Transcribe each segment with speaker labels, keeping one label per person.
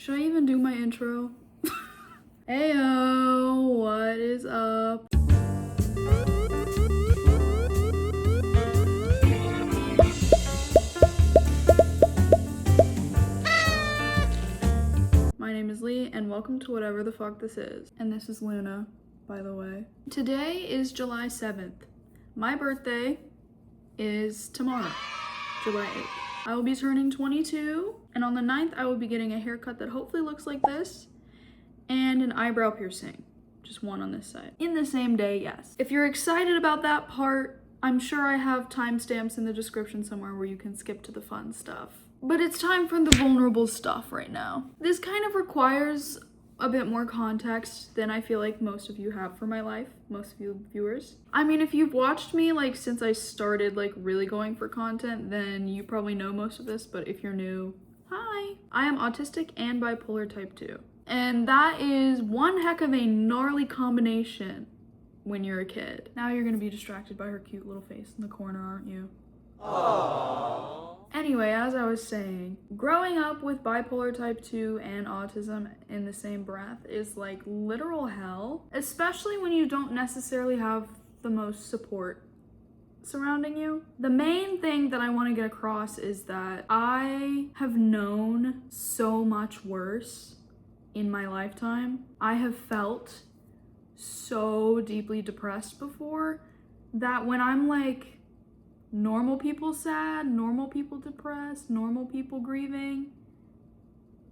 Speaker 1: Should I even do my intro? Heyo, what is up? My name is Lee, and welcome to whatever the fuck this is. And this is Luna, by the way. Today is July 7th. My birthday is tomorrow, July 8th. I will be turning 22, and on the 9th, I will be getting a haircut that hopefully looks like this, and an eyebrow piercing. Just one on this side. In the same day, yes. If you're excited about that part, I'm sure I have timestamps in the description somewhere where you can skip to the fun stuff. But it's time for the vulnerable stuff right now. This kind of requires a bit more context than I feel like most of you have for my life, most of you viewers. I mean, if you've watched me like since I started like really going for content, then you probably know most of this, but if you're new, hi. I am autistic and bipolar type 2. And that is one heck of a gnarly combination when you're a kid. Now you're gonna be distracted by her cute little face in the corner, aren't you? Aww. Anyway, as I was saying, growing up with bipolar type 2 and autism in the same breath is like literal hell, especially when you don't necessarily have the most support surrounding you. The main thing that I want to get across is that I have known so much worse in my lifetime. I have felt so deeply depressed before that when I'm like, normal people sad, normal people depressed, normal people grieving,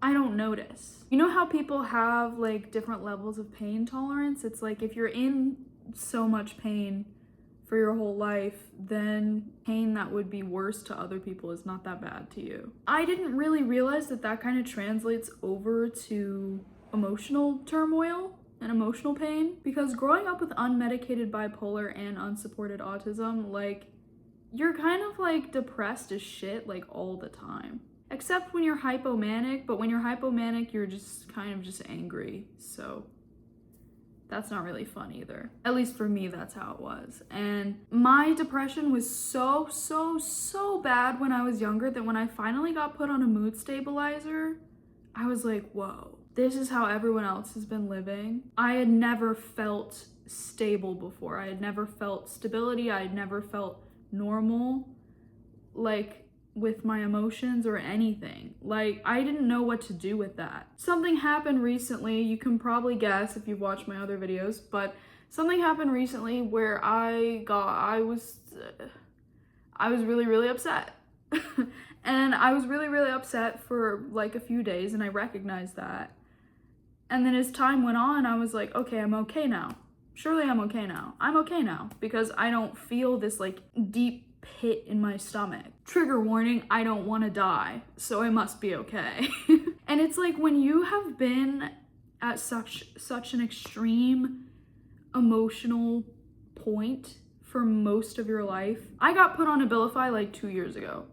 Speaker 1: I don't notice. You know how people have like different levels of pain tolerance? It's like if you're in so much pain for your whole life, then pain that would be worse to other people is not that bad to you. I didn't really realize that that kind of translates over to emotional turmoil and emotional pain, because growing up with unmedicated bipolar and unsupported autism, like, you're kind of like depressed as shit like all the time. Except when you're hypomanic, but when you're hypomanic, you're just kind of just angry. So that's not really fun either. At least for me, that's how it was. And my depression was so bad when I was younger that when I finally got put on a mood stabilizer, I was like, whoa, this is how everyone else has been living. I had never felt stable before. I had never felt stability. I had never felt normal, like with my emotions or anything. Like, I didn't know what to do with that. Something happened recently, you can probably guess if you've watched my other videos, but something happened recently where I was really upset. And I was really upset for like a few days, and I recognized that. And then as time went on, I was like, okay, I'm okay now. Surely I'm okay now. I'm okay now because I don't feel this like deep pit in my stomach. Trigger warning, I don't want to die, so I must be okay. And it's like when you have been at such an extreme emotional point for most of your life. I got put on Abilify like 2 years ago.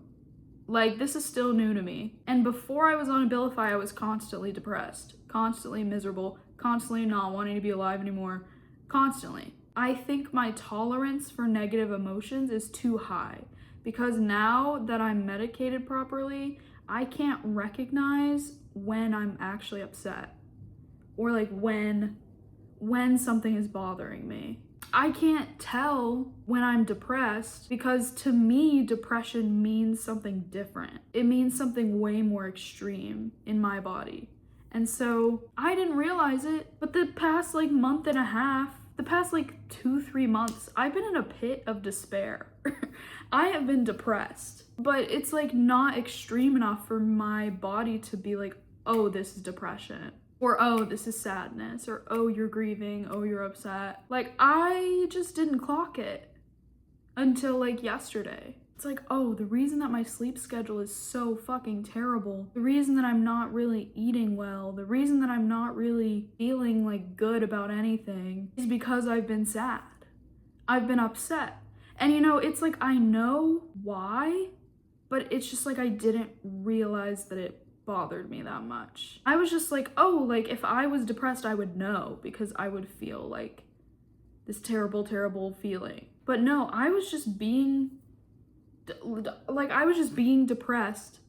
Speaker 1: Like, this is still new to me. And before I was on Abilify, I was constantly depressed, constantly miserable, constantly not wanting to be alive anymore. Constantly. I think my tolerance for negative emotions is too high because now that I'm medicated properly, I can't recognize when I'm actually upset or like when something is bothering me. I can't tell when I'm depressed because to me, depression means something different. It means something way more extreme in my body. And so I didn't realize it, but the past like month and a half, the past like 2-3 months, I've been in a pit of despair. I have been depressed, but it's like not extreme enough for my body to be like, oh, this is depression, or oh, this is sadness, or oh, you're grieving, oh, you're upset. Like, I just didn't clock it until like yesterday. It's like, oh, the reason that my sleep schedule is so fucking terrible, the reason that I'm not really eating well, the reason that I'm not really feeling like good about anything is because I've been sad. I've been upset. And you know, it's like, I know why, but it's just like I didn't realize that it bothered me that much. I was just like, oh, like if I was depressed, I would know because I would feel like this terrible feeling. But no, I was just being depressed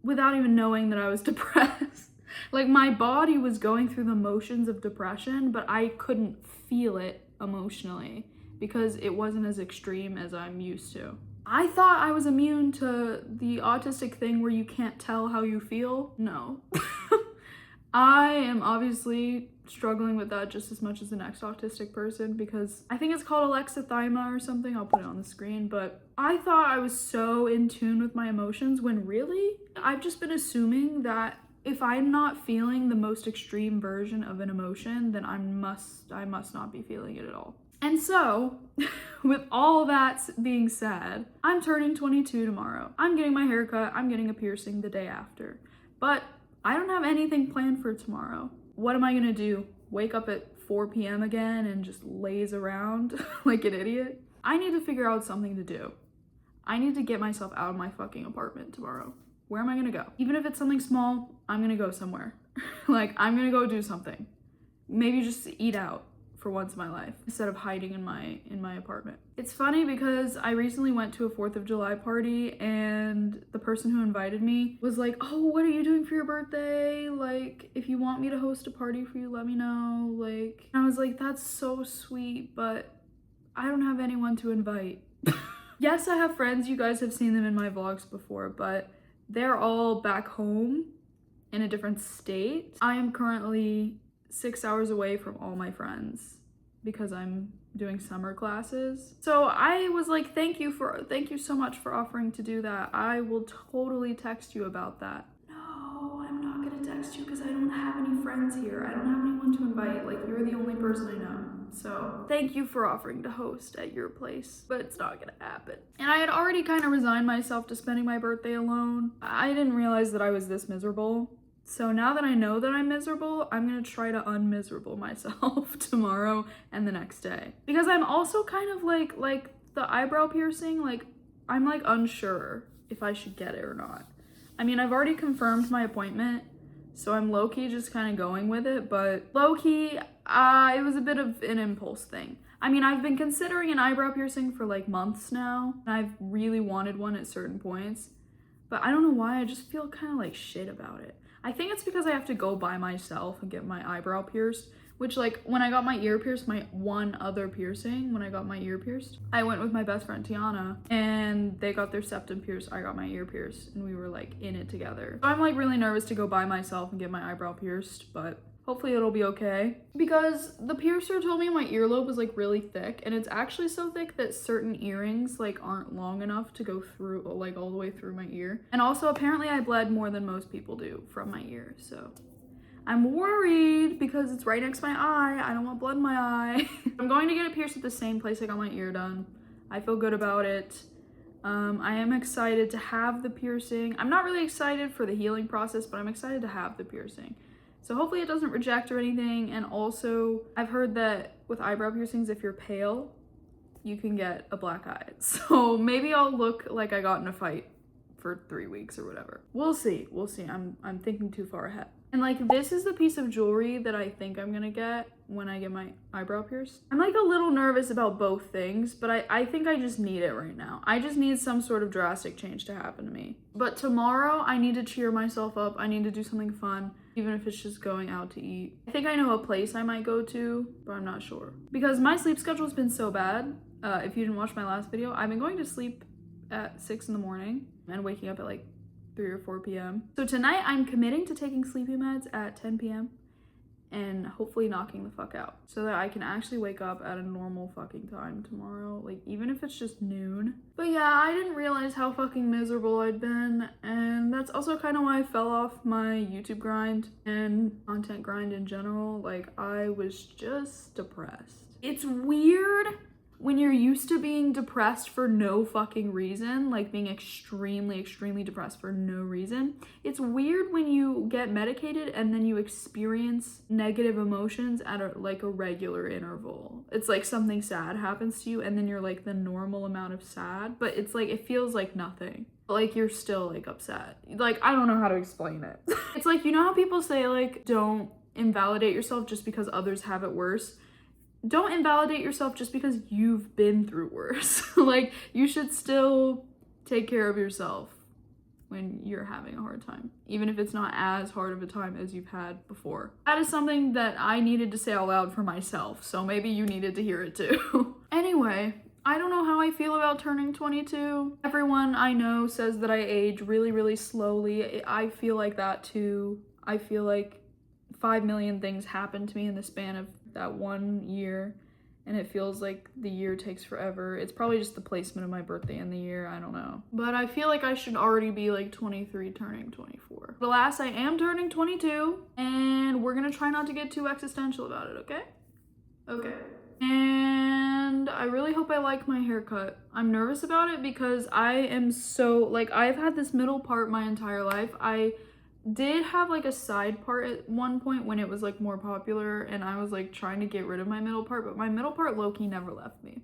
Speaker 1: without even knowing that I was depressed. Like, my body was going through the motions of depression, but I couldn't feel it emotionally because it wasn't as extreme as I'm used to. I thought I was immune to the autistic thing where you can't tell how you feel. No. I am obviously struggling with that just as much as the next autistic person because I think it's called alexithymia or something. I'll put it on the screen, but I thought I was so in tune with my emotions when really I've just been assuming that if I'm not feeling the most extreme version of an emotion, then I must not be feeling it at all. And so, with all that being said, I'm turning 22 tomorrow. I'm getting my hair cut. I'm getting a piercing the day after. But I don't have anything planned for tomorrow. What am I gonna do? Wake up at 4 p.m. again and just laze around like an idiot? I need to figure out something to do. I need to get myself out of my fucking apartment tomorrow. Where am I gonna go? Even if it's something small, I'm gonna go somewhere. Like, I'm gonna go do something. Maybe just eat out for once in my life instead of hiding in my apartment. It's funny because I recently went to a 4th of July party and the person who invited me was like, oh, what are you doing for your birthday? Like, if you want me to host a party for you, let me know. Like, I was like, that's so sweet, but I don't have anyone to invite. Yes, I have friends. You guys have seen them in my vlogs before, but they're all back home in a different state. I am currently 6 hours away from all my friends because I'm doing summer classes. So I was like, thank you so much for offering to do that. I will totally text you about that. No, I'm not gonna text you because I don't have any friends here. I don't have anyone to invite. Like, you're the only person I know. So thank you for offering to host at your place, but it's not gonna happen. And I had already kind of resigned myself to spending my birthday alone. I didn't realize that I was this miserable. So now that I know that I'm miserable, I'm gonna try to unmiserable myself tomorrow and the next day. Because I'm also kind of like the eyebrow piercing, like, I'm like unsure if I should get it or not. I mean, I've already confirmed my appointment, so I'm low-key just kind of going with it, but low-key, it was a bit of an impulse thing. I mean, I've been considering an eyebrow piercing for like months now, and I've really wanted one at certain points, but I don't know why, I just feel kind of like shit about it. I think it's because I have to go by myself and get my eyebrow pierced, which, like, when I got my ear pierced, my one other piercing, when I got my ear pierced, I went with my best friend Tiana and they got their septum pierced, I got my ear pierced, and we were like in it together. So I'm like really nervous to go by myself and get my eyebrow pierced, but hopefully it'll be okay. Because the piercer told me my earlobe was like really thick, and it's actually so thick that certain earrings like aren't long enough to go through, like, all the way through my ear. And also apparently I bled more than most people do from my ear, so I'm worried because it's right next to my eye. I don't want blood in my eye. I'm going to get it pierced at the same place I got my ear done. I feel good about it. I am excited to have the piercing. I'm not really excited for the healing process, but I'm excited to have the piercing. So hopefully it doesn't reject or anything. And also, I've heard that with eyebrow piercings, if you're pale, you can get a black eye. So maybe I'll look like I got in a fight for 3 weeks or whatever. We'll see. We'll see. I'm thinking too far ahead. And like, this is the piece of jewelry that I think I'm gonna get when I get my eyebrow pierced. I'm like a little nervous about both things, but I think I just need it right now. I just need some sort of drastic change to happen to me. But tomorrow I need to cheer myself up. I need to do something fun, even if it's just going out to eat. I think I know a place I might go to, but I'm not sure. Because my sleep schedule's been so bad. If you didn't watch my last video, I've been going to sleep at 6 in the morning and waking up at like 3 or 4 p.m. So tonight I'm committing to taking sleepy meds at 10 p.m. and hopefully knocking the fuck out so that I can actually wake up at a normal fucking time tomorrow, like even if it's just noon. But yeah, I didn't realize how fucking miserable I'd been, and that's also kind of why I fell off my YouTube grind and content grind in general. Like, I was just depressed. It's weird when you're used to being depressed for no fucking reason, like being extremely, extremely depressed for no reason. It's weird when you get medicated and then you experience negative emotions at a regular interval. It's like something sad happens to you and then you're like the normal amount of sad, but it's like, it feels like nothing. Like, you're still like upset. Like, I don't know how to explain it. It's like, you know how people say like, don't invalidate yourself just because others have it worse? Don't invalidate yourself just because you've been through worse. Like, you should still take care of yourself. when you're having a hard time, even if it's not as hard of a time as you've had before. That is something that I needed to say out loud for myself, so maybe you needed to hear it too. Anyway, I don't know how I feel about turning 22. Everyone I know says that I age really, really slowly. I feel like that too. I feel like 5 million things happened to me in the span of that 1 year, and it feels like the year takes forever. It's probably just the placement of my birthday in the year, I don't know. But I feel like I should already be like 23 turning 24. But alas, I am turning 22, and we're gonna try not to get too existential about it, okay? Okay. And I really hope I like my haircut. I'm nervous about it because I am so, like, I've had this middle part my entire life. I did have like a side part at one point when it was like more popular, and I was like trying to get rid of my middle part, but my middle part low-key never left me.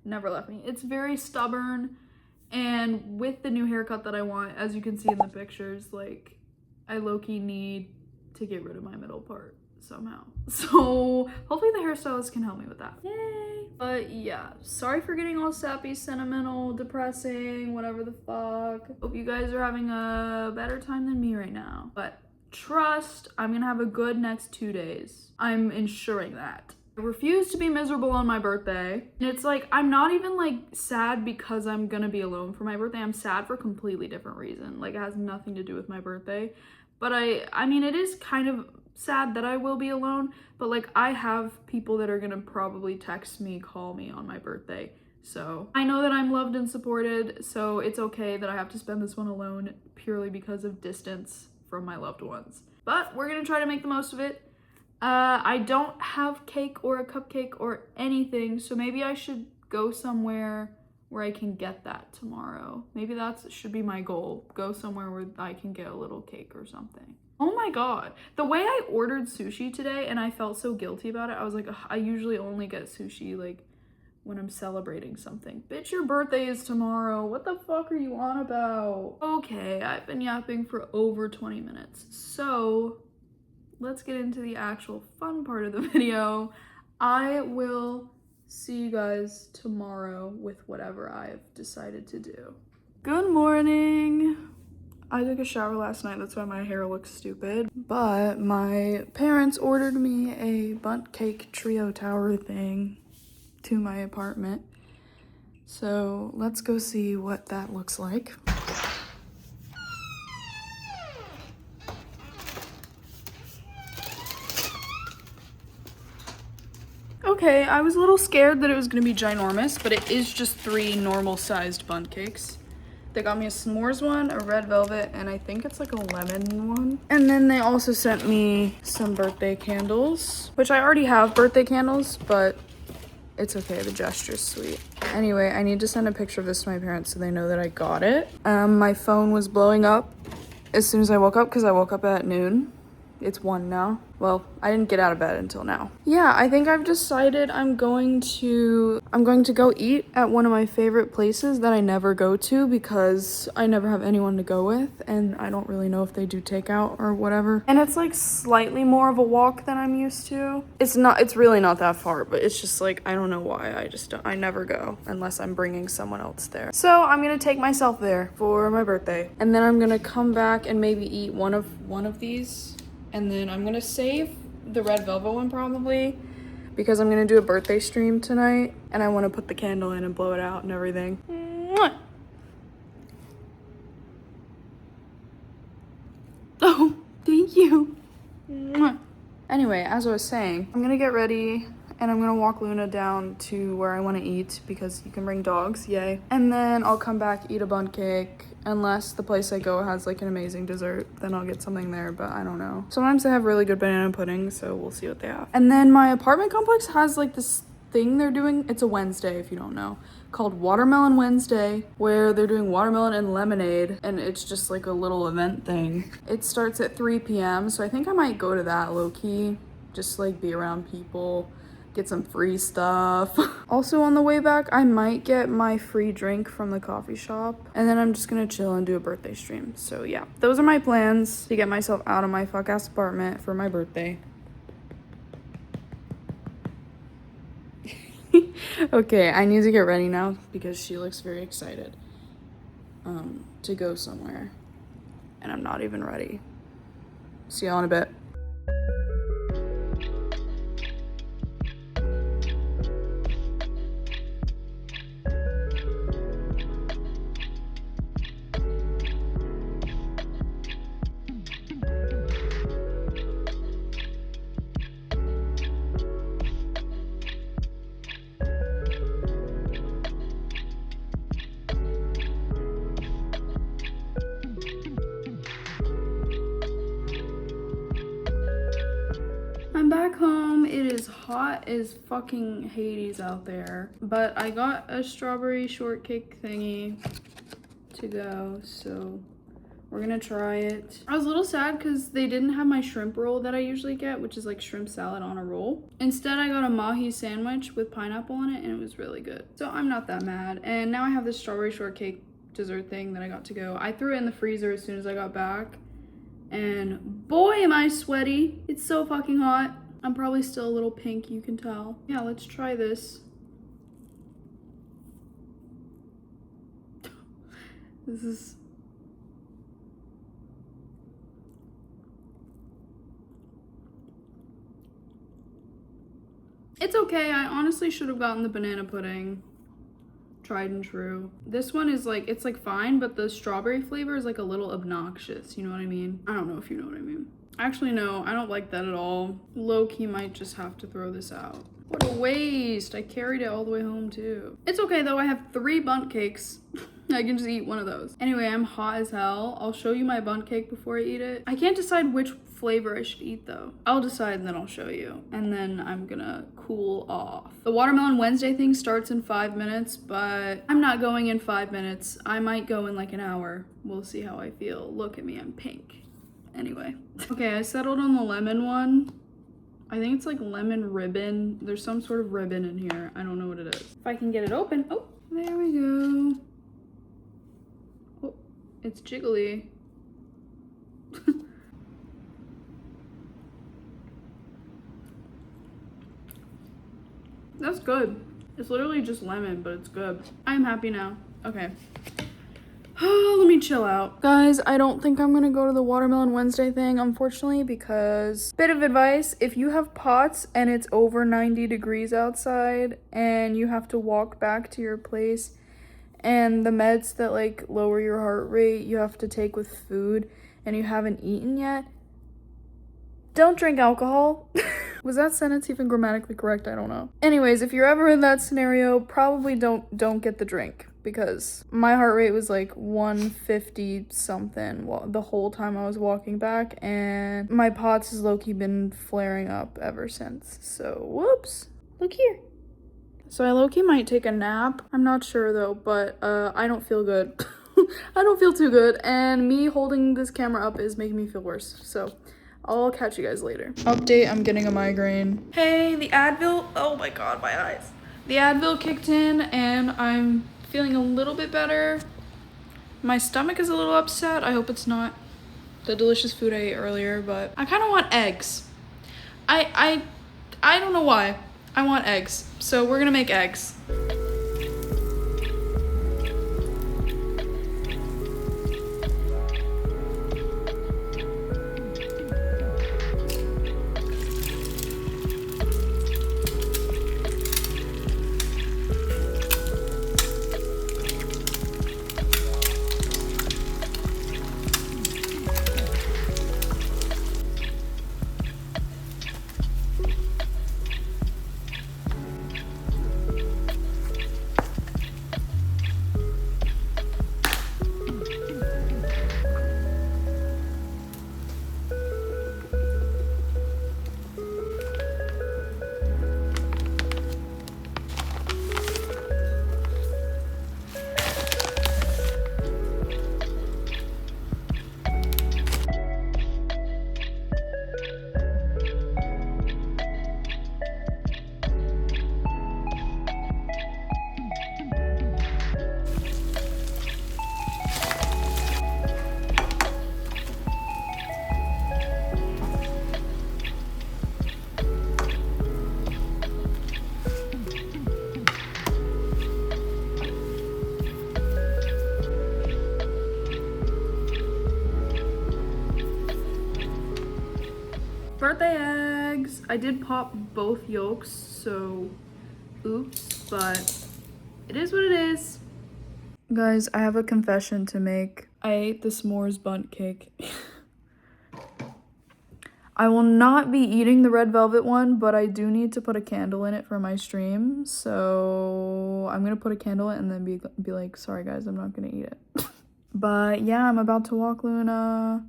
Speaker 1: Never left me. It's very stubborn, and with the new haircut that I want, as you can see in the pictures, like I low-key need to get rid of my middle part somehow. So hopefully the hairstylist can help me with that. Yay! But yeah, sorry for getting all sappy, sentimental, depressing, whatever the fuck. Hope you guys are having a better time than me right now. But trust, I'm gonna have a good next 2 days. I'm ensuring that. I refuse to be miserable on my birthday. And it's like, I'm not even like sad because I'm gonna be alone for my birthday. I'm sad for a completely different reason. Like it has nothing to do with my birthday. But I mean, it is kind of sad that I will be alone, but like I have people that are gonna probably text me, call me on my birthday. So I know that I'm loved and supported, so it's okay that I have to spend this one alone purely because of distance from my loved ones. But we're gonna try to make the most of it. I don't have cake or a cupcake or anything, so maybe I should go somewhere where I can get that tomorrow. Maybe that should be my goal. Go somewhere where I can get a little cake or something. Oh my god. The way I ordered sushi today and I felt so guilty about it, I was like, ugh, I usually only get sushi like when I'm celebrating something. Bitch, your birthday is tomorrow. What the fuck are you on about? Okay, I've been yapping for over 20 minutes. So let's get into the actual fun part of the video. I will see you guys tomorrow with whatever I've decided to do. Good morning. I took a shower last night, that's why my hair looks stupid. But my parents ordered me a bundt cake trio tower thing to my apartment. So let's go see what that looks like. Okay, I was a little scared that it was gonna be ginormous, but it is just 3 normal sized bundt cakes. They got me a s'mores one, a red velvet, and I think it's like a lemon one. And then they also sent me some birthday candles, which I already have birthday candles, but it's okay, the gesture's sweet. Anyway, I need to send a picture of this to my parents so they know that I got it. My phone was blowing up as soon as I woke up because I woke up at noon. It's 1 now. Well, I didn't get out of bed until now. Yeah, I think I've decided I'm going to go eat at one of my favorite places that I never go to because I never have anyone to go with, and I don't really know if they do takeout or whatever. And it's like slightly more of a walk than I'm used to. It's really not that far, but it's just like, I don't know why. I never go unless I'm bringing someone else there. So I'm gonna take myself there for my birthday, and then I'm gonna come back and maybe eat one of these. And then I'm gonna save the red velvet one probably because I'm gonna do a birthday stream tonight and I wanna put the candle in and blow it out and everything. Mwah! Oh, thank you. Mwah! Anyway, as I was saying, I'm gonna get ready and I'm gonna walk Luna down to where I wanna eat because you can bring dogs, yay. And then I'll come back, eat a bundt cake. Unless the place I go has like an amazing dessert, then I'll get something there, but I don't know. Sometimes they have really good banana pudding, so we'll see what they have. And then my apartment complex has like this thing they're doing. It's a Wednesday, if you don't know, called Watermelon Wednesday, where they're doing watermelon and lemonade, and it's just like a little event thing. It starts at 3 p.m., so I think I might go to that low-key, just like be around people, get some free stuff. Also on the way back, I might get my free drink from the coffee shop, and then I'm just gonna chill and do a birthday stream. So yeah, those are my plans to get myself out of my fuck-ass apartment for my birthday. Okay, I need to get ready now because she looks very excited to go somewhere. and I'm not even ready. See y'all in a bit. I'm back home. It is hot as fucking Hades out there, but I got a strawberry shortcake thingy to go, so we're gonna try it. I was a little sad because they didn't have my shrimp roll that I usually get, which is like shrimp salad on a roll. Instead, I got a mahi sandwich with pineapple on it, and it was really good. So I'm not that mad. And now I have this strawberry shortcake dessert thing that I got to go. I threw it in the freezer as soon as I got back. And boy, am I sweaty. It's so fucking hot. I'm probably still a little pink, you can tell. Yeah, let's try this. This is... It's okay. I honestly should have gotten the banana pudding. Tried and true. This one is like, it's like fine, but the strawberry flavor is like a little obnoxious, you know what I mean? I don't know if you know what I mean. Actually, no, I don't like that at all. Low-key might just have to throw this out. What a waste. I carried it all the way home too. It's okay though, I have 3 bundt cakes. I can just eat one of those. Anyway, I'm hot as hell. I'll show you my bundt cake before I eat it. I can't decide which flavor I should eat though. I'll decide and then I'll show you. And then I'm gonna cool off. The Watermelon Wednesday thing starts in 5 minutes, but I'm not going in 5 minutes. I might go in like an hour. We'll see how I feel. Look at me, I'm pink. Anyway. Okay, I settled on the lemon one. I think it's like lemon ribbon. There's some sort of ribbon in here. I don't know what it is. If I can get it open. Oh, there we go. Oh, it's jiggly. That's good. It's literally just lemon, but it's good. I'm happy now. Okay. Let me chill out. Guys, I don't think I'm gonna go to the Watermelon Wednesday thing, unfortunately, because... Bit of advice, if you have POTS and it's over 90 degrees outside and you have to walk back to your place and the meds that like lower your heart rate you have to take with food and you haven't eaten yet, don't drink alcohol. Was that sentence even grammatically correct? I don't know. Anyways, if you're ever in that scenario, probably don't get the drink, because my heart rate was like 150 something the whole time I was walking back, and my POTS has low-key been flaring up ever since. So, whoops. Look here. So I low-key might take a nap. I'm not sure though, but I don't feel good. I don't feel too good, and me holding this camera up is making me feel worse. So I'll catch you guys later. Update, I'm getting a migraine. Hey, the Advil, oh my god, my eyes. The Advil kicked in and I'm feeling a little bit better. My stomach is a little upset. I hope it's not the delicious food I ate earlier, but I kind of want eggs. I don't know why. I want eggs, so we're gonna make eggs. birthday eggs. I did pop both yolks, so oops, but it is what it is. Guys, I have a confession to make. I ate the s'mores bundt cake. I will not be eating the red velvet one, but I do need to put a candle in it for my stream. So I'm gonna put a candle in it and then be like, sorry guys, I'm not gonna eat it. But yeah, I'm about to walk Luna.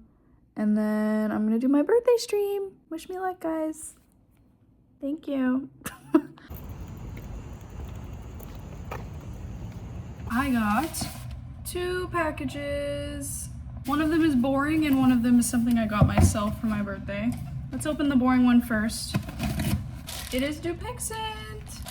Speaker 1: And then I'm gonna do my birthday stream. Wish me luck, guys. Thank you. I got 2 packages. One of them is boring and one of them is something I got myself for my birthday. Let's open the boring one first. It is Dupixent.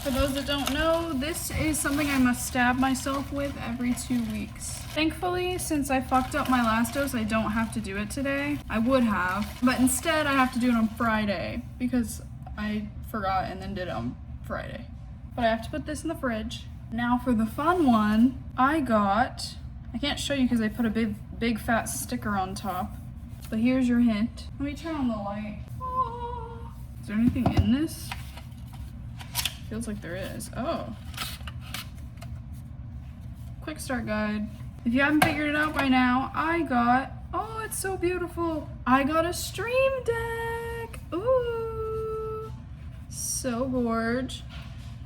Speaker 1: For those that don't know, this is something I must stab myself with every 2 weeks. Thankfully, since I fucked up my last dose, I don't have to do it today. I would have, but instead I have to do it on Friday because I forgot and then did it on Friday. But I have to put this in the fridge. Now for the fun one, I can't show you because I put a big fat sticker on top, but here's your hint. Let me turn on the light. Oh. Is there anything in this? Feels like there is. Oh. Quick start guide. If you haven't figured it out by now, oh, it's so beautiful. I got a stream deck. Ooh. So gorge.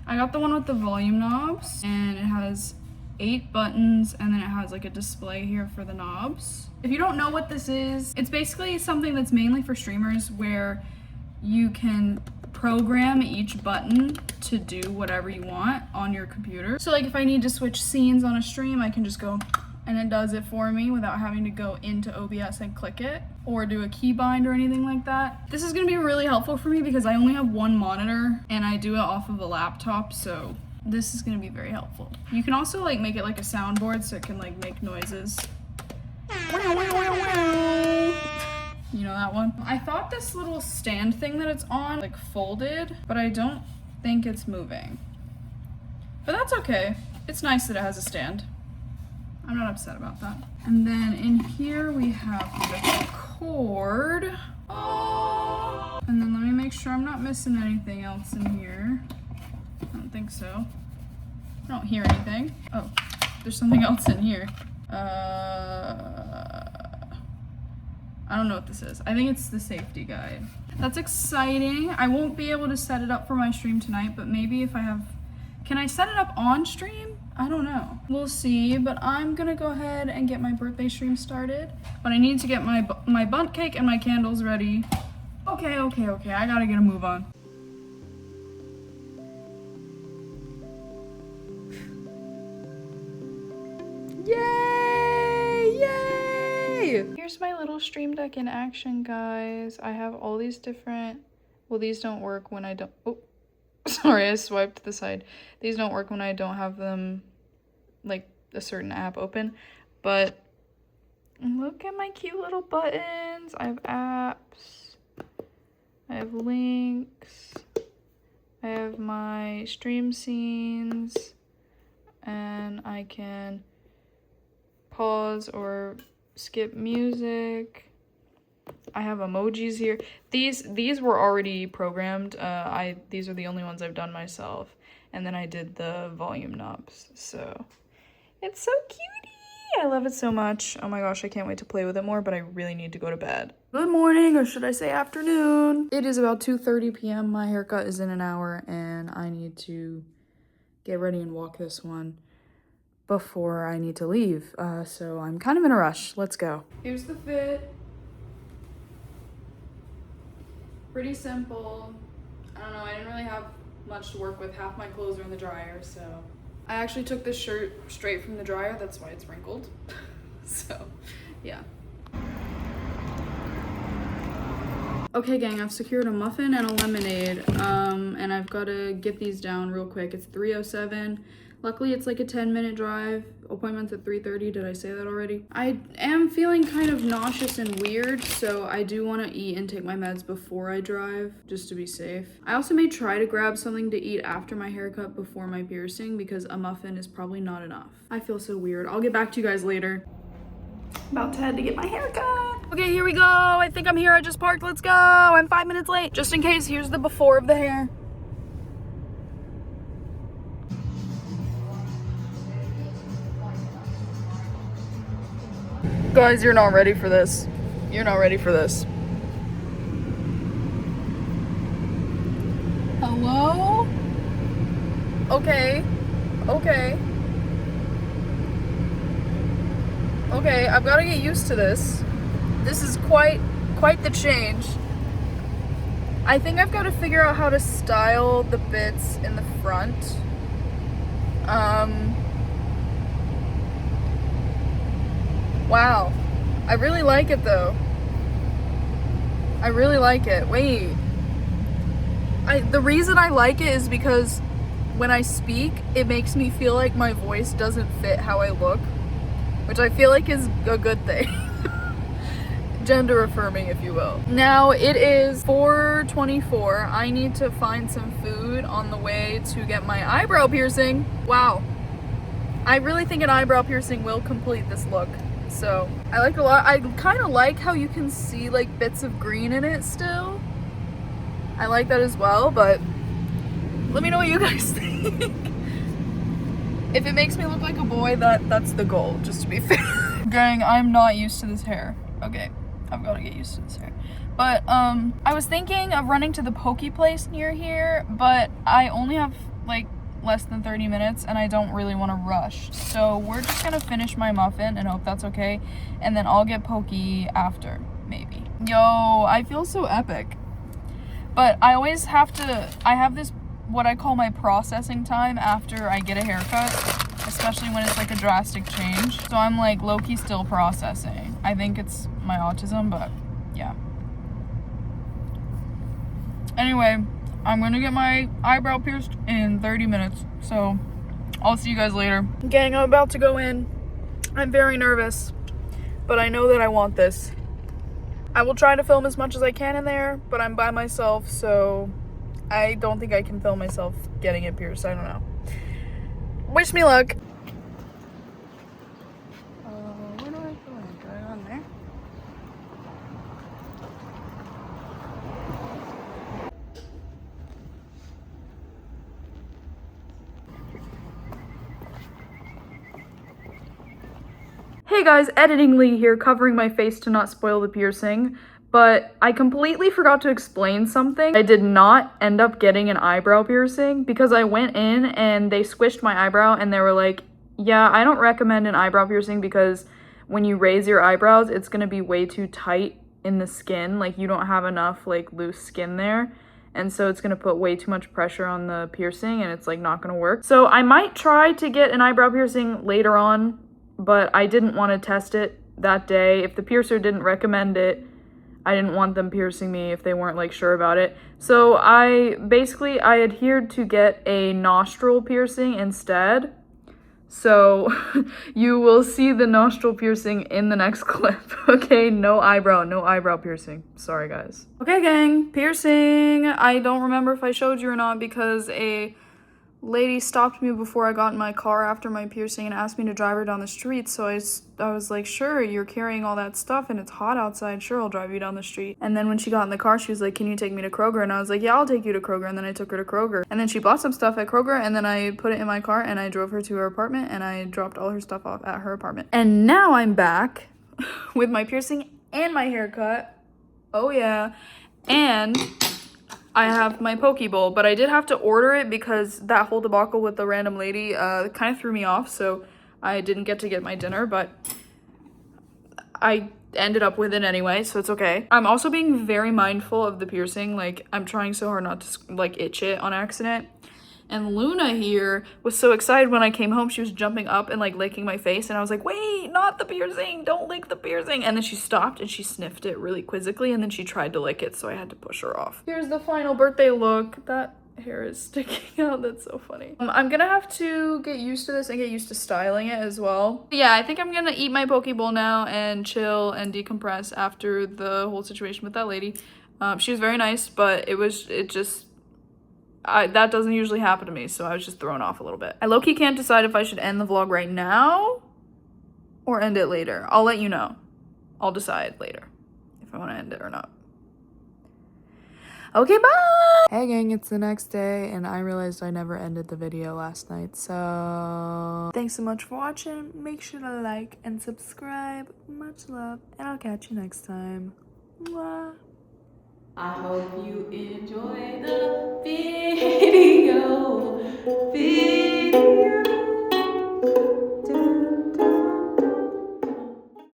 Speaker 1: I got the one with the volume knobs and it has 8 buttons and then it has like a display here for the knobs. If you don't know what this is, it's basically something that's mainly for streamers where you can program each button to do whatever you want on your computer. So like if I need to switch scenes on a stream, I can just go and it does it for me without having to go into OBS and click it or do a keybind or anything like that. This is gonna be really helpful for me because I only have 1 monitor and I do it off of a laptop, so this is gonna be very helpful. You can also like make it like a soundboard so it can like make noises. You know that one? I thought this little stand thing that it's on like folded, but I don't think it's moving. But that's okay. It's nice that it has a stand. I'm not upset about that. And then in here we have the cord. Oh! And then let me make sure I'm not missing anything else in here. I don't think so. I don't hear anything. Oh, there's something else in here. I don't know what this is. I think it's the safety guide. That's exciting. I won't be able to set it up for my stream tonight, but maybe if I have... Can I set it up on stream? I don't know. We'll see, but I'm gonna go ahead and get my birthday stream started. But I need to get my bundt cake and my candles ready. Okay. I gotta get a move on. Yay! Here's my little stream deck in action, guys. I have all these different... Well, these don't work when I don't... Oh, sorry, I swiped to the side. These don't work when I don't have them, like, a certain app open. But look at my cute little buttons. I have apps. I have links. I have my stream scenes. And I can pause or skip music. I have emojis here. These were already programmed. These are the only ones I've done myself. And then I did the volume knobs. So it's so cutie. I love it so much. Oh my gosh, I can't wait to play with it more, but I really need to go to bed. Good morning, or should I say afternoon. It is about 2:30 p.m. My haircut is in an hour and I need to get ready and walk this one before I need to leave. So I'm kind of in a rush. Let's go. Here's the fit. Pretty simple. I don't know, I didn't really have much to work with. Half my clothes are in the dryer, so. I actually took this shirt straight from the dryer, that's why it's wrinkled. So, yeah. Okay gang, I've secured a muffin and a lemonade, and I've got to get these down real quick. It's 3:07. Luckily, it's like a 10-minute drive. Appointment's at 3:30. Did I say that already? I am feeling kind of nauseous and weird, so I do want to eat and take my meds before I drive, just to be safe. I also may try to grab something to eat after my haircut before my piercing, because a muffin is probably not enough. I feel so weird. I'll get back to you guys later. About to head to get my haircut. Okay, here we go. I think I'm here. I just parked. Let's go. I'm 5 minutes late. Just in case, here's the before of the hair. Guys, you're not ready for this. You're not ready for this. Hello? Okay. Okay. Okay, I've got to get used to this. This is quite the change. I think I've got to figure out how to style the bits in the front. Wow. I really like it though. I really like it. Wait. The reason I like it is because when I speak, it makes me feel like my voice doesn't fit how I look, which I feel like is a good thing. Gender affirming, if you will. Now it is 4:24. I need to find some food on the way to get my eyebrow piercing. Wow. I really think an eyebrow piercing will complete this look. So I like it a lot. I kind of like how you can see like bits of green in it still. I like that as well, but let me know what you guys think. If it makes me look like a boy, that's the goal, just to be fair. Gang, I'm not used to this hair. Okay. I've got to get used to this hair. But, I was thinking of running to the Poke place near here, but I only have, like, less than 30 minutes, and I don't really want to rush. So we're just gonna finish my muffin and hope that's okay, and then I'll get Poke after, maybe. Yo, I feel so epic. But I always have I have this, what I call my processing time after I get a haircut, especially when it's like a drastic change. So I'm like low-key still processing. I think it's my autism, but yeah. Anyway, I'm gonna get my eyebrow pierced in 30 minutes, so I'll see you guys later. Gang, I'm about to go in. I'm very nervous, but I know that I want this. I will try to film as much as I can in there, but I'm by myself, so I don't think I can film myself getting it pierced. I don't know. Wish me luck. Where do I go in? Do I go in there? Hey guys, Editing Lee here, covering my face to not spoil the piercing, but I completely forgot to explain something. I did not end up getting an eyebrow piercing because I went in and they squished my eyebrow and they were like, yeah, I don't recommend an eyebrow piercing because when you raise your eyebrows, it's gonna be way too tight in the skin. Like, you don't have enough like loose skin there. And so it's gonna put way too much pressure on the piercing and it's like not gonna work. So I might try to get an eyebrow piercing later on, but I didn't want to test it that day. If the piercer didn't recommend it, I didn't want them piercing me if they weren't like sure about it. So I adhered to get a nostril piercing instead. So you will see the nostril piercing in the next clip. Okay, no eyebrow piercing. Sorry guys. Okay gang, piercing. I don't remember if I showed you or not because a lady stopped me before I got in my car after my piercing and asked me to drive her down the street. So I was like, sure, you're carrying all that stuff and it's hot outside. Sure, I'll drive you down the street. And then when she got in the car, she was like, can you take me to Kroger? And I was like, yeah, I'll take you to Kroger. And then I took her to Kroger. And then she bought some stuff at Kroger and then I put it in my car and I drove her to her apartment and I dropped all her stuff off at her apartment. And now I'm back with my piercing and my haircut. Oh yeah. And I have my Poke Bowl, but I did have to order it because that whole debacle with the random lady kind of threw me off, so I didn't get to get my dinner, but I ended up with it anyway, so it's okay. I'm also being very mindful of the piercing. Like, I'm trying so hard not to like itch it on accident. And Luna here was so excited when I came home. She was jumping up and like licking my face. And I was like, wait, not the piercing. Don't lick the piercing. And then she stopped and she sniffed it really quizzically. And then she tried to lick it. So I had to push her off. Here's the final birthday look. That hair is sticking out. That's so funny. I'm gonna have to get used to this and get used to styling it as well. Yeah, I think I'm gonna eat my Poke Bowl now and chill and decompress after the whole situation with that lady. She was very nice, but that doesn't usually happen to me, so I was just thrown off a little bit. I low-key can't decide if I should end the vlog right now or end it later. I'll let you know. I'll decide later. if I want to end it or not. Okay, bye! Hey gang, it's the next day and I realized I never ended the video last night, so thanks so much for watching. Make sure to like and subscribe. Much love, and I'll catch you next time. Mwah. I hope you enjoy the video.